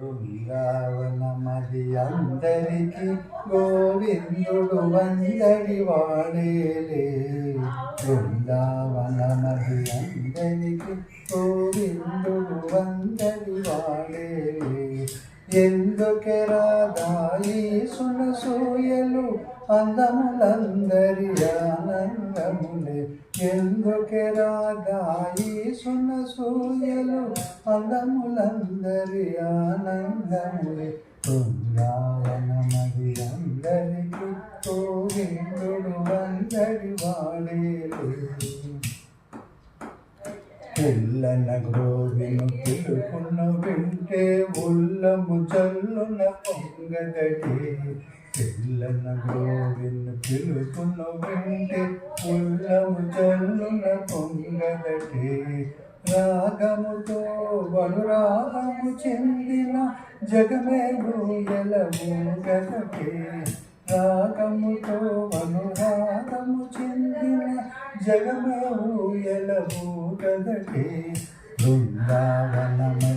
బృందావనమది అందరికి గోవిందుడు వందడి వాడేలే. బృందావనమది అందరికి గోవిందుడు వందడి వాడేలే. ఎందుకెరాదాయి సునసూయలు అందములందరి ఆనందములే. ఎందుకెరాదాయి సునసూయలు అందములందరి ఆనందములే. బృందావనమది అందరికి గోవిందుడు వందడి వాడేలే. పిల్లన గ్రోవిను పిలుపును వింటే ఉల్లము చల్లున పొంగదటి. పిల్లన గ్రోవిను పిలుపును వింటే ఉల్లము చల్లున పొంగదటి. రాగముతో వనురాగము చెందిన జగమే ఊయలమూగదటి. రాగముతో వనురాగము చెందిన జగమే ఊయలమూగదటి. బృందావనమది